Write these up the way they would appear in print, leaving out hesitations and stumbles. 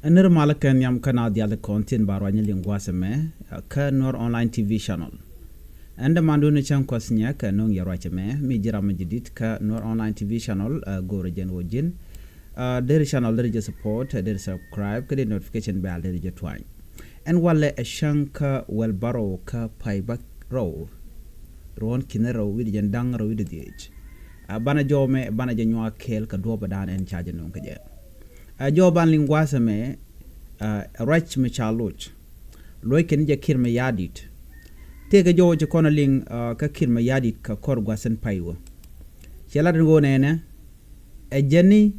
Ener malakan yam kana dial content barwanya lingwa seme ka Nuer online TV channel. Anda mandu ni chan kwasnya ka nong yarwache me mi jira majidit ka Nuer online TV channel gore jen wojin. There channel there je support, there subscribe, ka notification bell there je twine. En wale a shanka wel baro ka paibak row. Ron kinero widi jen dang ro widi diech. Bana jome bana jenwa kel ka do badan en charge nong ka je. Joban lingwasa me rach me chaluch loy ken je kir me yadit tege jo je kono ling ka kir me yadit ka kor gwasen paywo chala ngo nene e jeni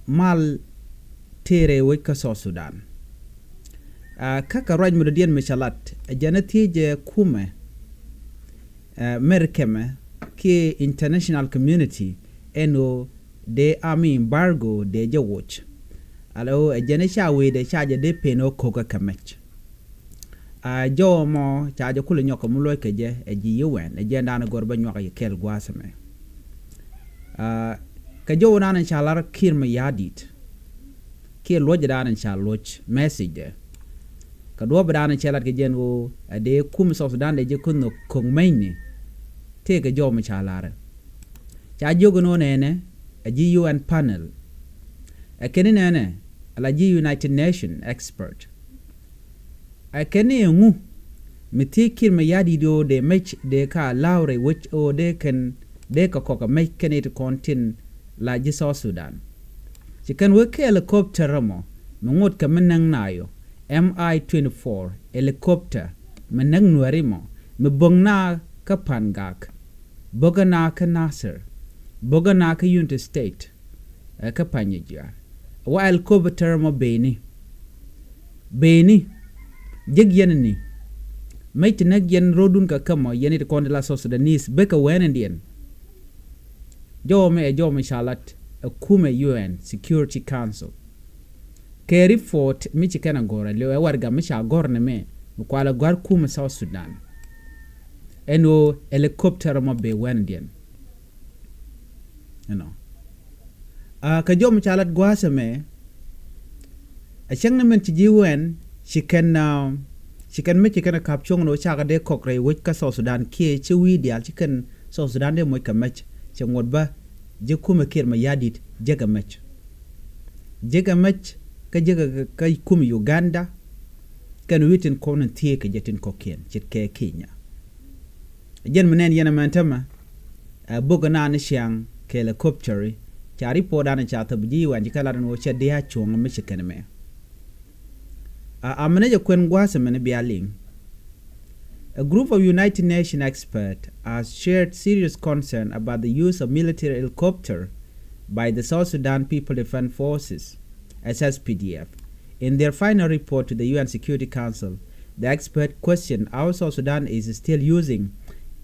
mal tere we ka so Sudan ka raj mo dien me chalat e janati je kume merkeme ki international community eno de army embargo de je watch alo jene shawe de chaje de peno koka kamech jo mo chaje kulu nyoko mulo keje e ji yuwen e jenda na gorba nyoka ye kel gwasame ka jo na chalar kir me yadit ke loje da nan chaloch message ka do bada nan chalar ke jenwo de kum so Sudan de je kunno kongmaini te ka jo mo chalar cha jogo no nene a UN panel a kenene ala United Nations expert a kene ngu mitikir me yadi do de mech de ka laure which o de kan de ka koka mech kenet kontin la South Sudan chikan weke helicopter mo ngot ka menang nayo MI-24 helicopter menang nuääri mo me bongna ka pangak bogana ka Nasser bogana ka United State ka panyija while helicopter mo beni jeg yenni mate nag yen rodun ka kamo yeni de kondela South Sudanese beka wenendien jo me shalat a kume UN Security Council ke report mi chikana gora le warga mi sha gorne me kwala gar kume South Sudan eno helicopter mo be wenendien ka jom chalat gwasa me a chang men ti jiwen chicken me chicken kapchong no chaga de kokre wich ka South Sudan ke chiwi dial chicken South Sudan de moy ka mech changod ba je kuma kir ma yadit jega mech ka jega ka kuma Uganda kan witin konon tie ka jetin koken chit ke Kenya jen menen yana mantama boga na ni shang ke helicopter chari poda na chata buji wanji kala no che dia chong me chicken me amene je kwen gwase mene bialing a group of United Nations experts has shared serious concern about the use of military helicopter by the South Sudan People Defense Forces SSPDF in their final report to the UN Security Council. The expert questioned how South Sudan is still using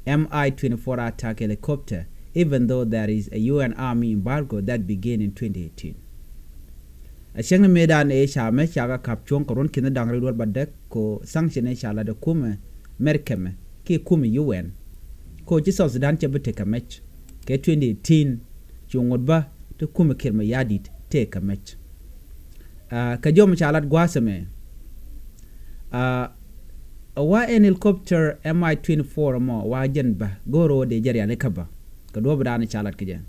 MI-24 attack helicopter even though there is a UN army embargo that began in 2018. A shang medan e shame shaga kapchong koron kina dangre dor badek ko sanction e shala de kume merkeme ki kume UN ko ji South Sudan che bete kamech ke 2018 chungod ba to kume kirma yadit te kamech ka jom chalat gwasame wa en helicopter MI-24 mo wa jen ba goro de jari ale kaba ka do bada chalat ke jen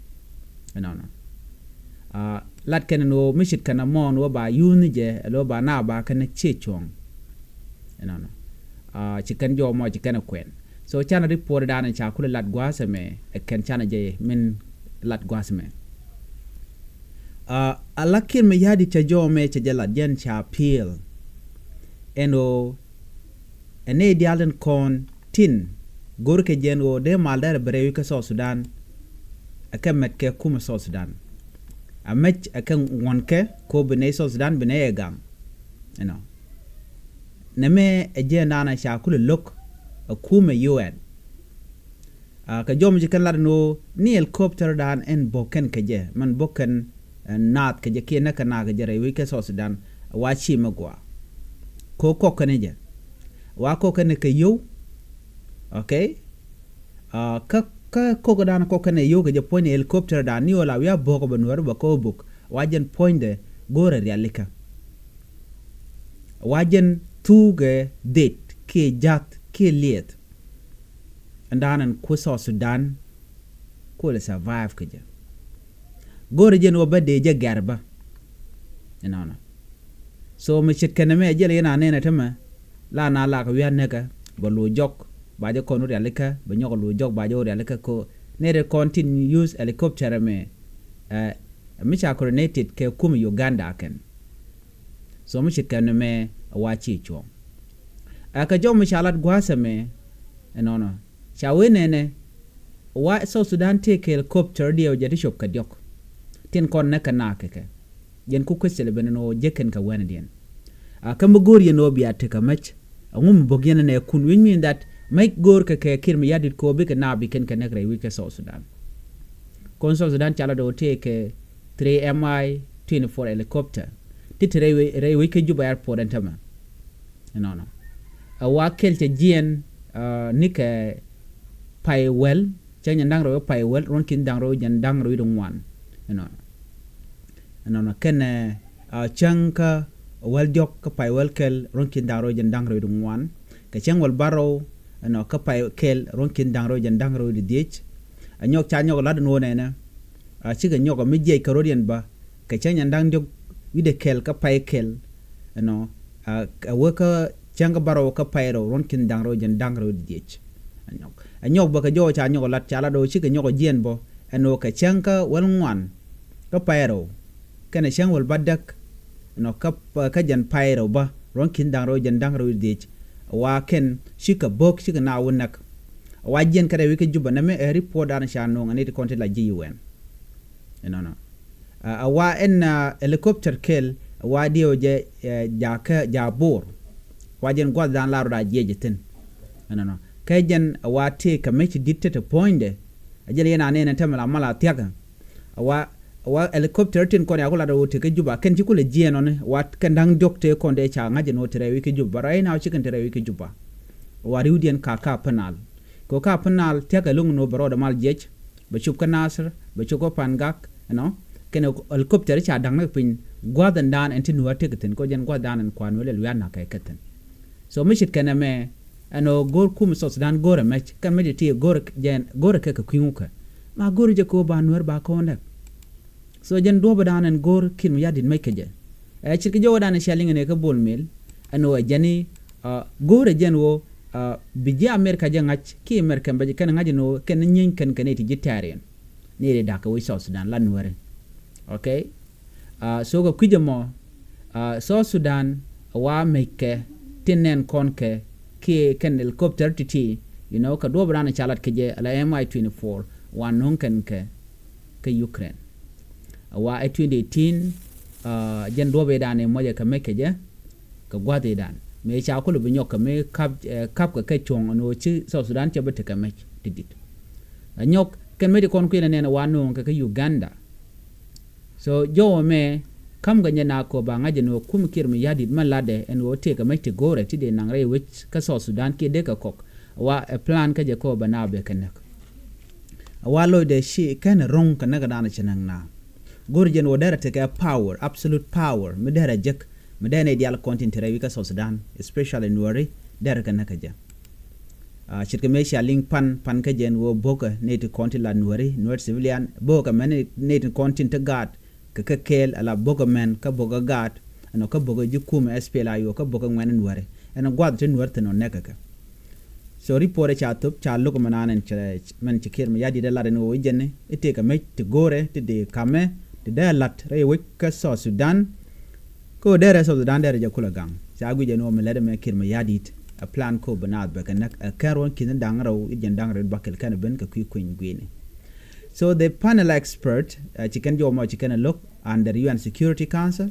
no lat ken no mishit kana mon wo ba yuni je lo ba na ba kana chechong chicken jo mo chicken kwen so chana report da na cha kula lat gwasa me ken chana je min lat gwasa me alakin me yadi cha jo me cha jala jen cha pil eno ene dialen kon tin gorke jen o de maldar brewi ka South Sudan akamet ke kuma South Sudan amech akan wonke ko bene South Sudan bene egam neme eje nana sha kulu lok akume UN ka jom ji kan ladno ni helicopter dan en boken keje man boken nat keje ke naka na ga jere wi ke South Sudan wa chi magwa ko kane je wa kane ke yo okay ka ko dana ko kane yo ke point helicopter da ni wala ya boko banwar ba ko buk wajen point de gore realika wajen tuge det ke jat ke liet andanan ko so Sudan ko le survive ke gore jen wo bade je garba inana so mi chitkene me jele yana nena tama la na la ko wian ka bo lo jok ba je konu realika ba nyoko lo jok ba je realika ko ne continue use helicopter me mi cha coordinated ke kum Uganda ken so mi chitkene me wachi cho aka jo mi chalat gwasa me inana chawenene wa so Sudan take helicopter dio jadi shop ka diok tin kon na kana ke yen ku kwesele beneno jeken ka wana dien kam gor yeno biya te ka mach ngum bogyen ne kun win mean that make gor ka kir mi yadit ko be ka na bi ken ka ne kre wi ka so Sudan kon so Sudan chala do take 3 mi 24 helicopter titre re ke Juba airport antama no wa kel te jien nika pai well chanya ndang ro pai well ron kin dang ro jan dang ro dong wan no ken chanka well jok ka pai well kel ron kin dang ro jan dang ro dong wan ka chang wal baro no ka pai kel ron kin dang ro jan dang ro di dich anyok cha nyok la no ne na chi ga nyok mi je ka rodien ba ka chanya ndang jok wide kel ka pai kel no ka changa baro ka pai ron kin dang ro jan dang ro di dich anyok ba ka jo cha nyok lat cha la do chi ka nyok jien bo ano ka chanka wal ngwan ka pairo kana chang wal badak no ka jan pairo ba ron kin dang ro jan dang ro dich wa ken shika bok shika na wonak wa jien ka de wi ka Juba na me report an sha no ngani de konti la GUN no wa en helicopter kel wa dio je ja bor wa jen gwa dan la ro da je tin no kajen wa te ka me ditte to point de ajele yana ne tamala mala tiaga wa helicopter tin ko ya kula do te ke Juba ken ti kula jien on wa kan dang dokte ko de cha ngaje no tere wi ke Juba rai na chicken tere wi ke Juba wa riudien ka panal ko ka panal tiaga lung no baro da mal jej ba chup ka nasr ba chuko pangak no ken helicopter cha dang na pin gwadan dan enti no te keten ko jen gwadan an kwan wele wi na ka keten so mi shit kana me ano gor kum so Sudan gore mech kan me ti gore ke ka kunuka ma gore je ko ba Nuer ba ko ndak so jen do ba danen gor kin yadin me keje chirke jo danen shaling ne ka bol mel ano jani gore jen wo biji America je ngach ki America ba kan ngaji no ken nyin kan kan ti jitarian ne de da ka wi so Sudan la Nuer okay so go kujemo so Sudan wa meke tinen konke ki ken helicopter titi ka do brana chalat keje ala Mi-24 wan non ken ke Ukraine wa 2018 jen do be dane moje ka mekeje ka gwade dan me cha ko lu nyok me kap ka chong no chi so Sudan che bete ka mek didit nyok ken me de kon ko ne wan non ka Uganda so jo me kam ganya na ko ba ngaje no kum kir mi yadit malade en wo te ka mek te gore ti de nang re wich ka so Sudan ke de ka kok wa a plan ka je ko bana be kanak wa lo de shi kan rong ka naga dana chenang na gorjen wo dara te ka power absolute power mi dara jek mi dana dial content re ka so Sudan especially Nueri dara ka naka ja shirke me sha link pan ka jen wo boka ne to content la Nueri civilian boka man ne to content to god ka kel ala boga men ka boga gat ano ka boga jukum SPLA yo ka boga ngwen Nueri eno gwad te Nueri no neka ka so report cha tup cha luk mananen men chikir me yadi de la no jenne ite ka me te gore te de kame te de lat re wik ka so Sudan ko dere so Sudan dere ja kula gang cha guje no me lede me kir me yadi a plan ko banad ba ka nak a karon kin dangaro ijen dangaro bakel kan ben ka ku kuin gwene. So the panel expert chicken jo mo chicken look under UN Security Council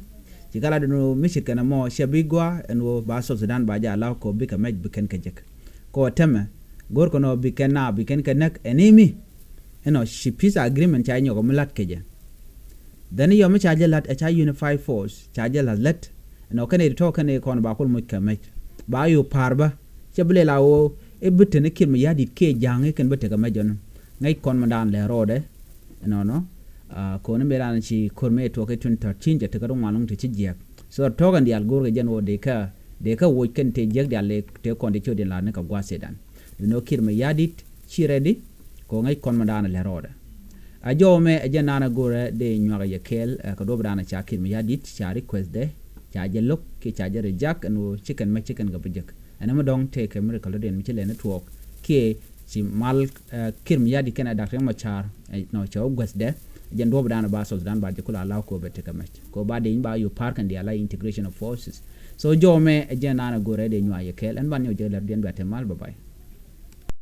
chikala no michigan mo shabigwa and wo ba so Sudan ba ja law ko bika mej biken kajek ko teme gor ko no biken na biken kanak enemy she peace agreement cha nyo ko mulat keje then yo mi cha lat a cha unified force cha lat no kane to kane ko ba ko mo kamej ba yo parba chebele lawo e bitene kim yadi ke jange ken bete ka mejon ngai kon mandan le rode ko ne meran chi korme to ke 2013 je te ka ngwanung te chi so to gan dial gor ge jen wo de ka de ka wo ken te jeg dale te konde chodin la ne ka gwa sedan no kir me yadit chiredi ko ngai kon madana le roda a jome e janana gore de nywaga yekel ka do bana cha kir me yadit cha request de cha je lok ke cha je reject no chicken me chicken ga bujek ana mo dong te ke miracle den mi chele network ke si mal kir me yadit ken adakre ma char no cha ogwes de jen do bana ba so dan ba je kula law ko bete ka match ko ba de ba you park and the allied integration of forces so jome e janana gore de nywa yekel en ban yo je lar den bete mal bye bye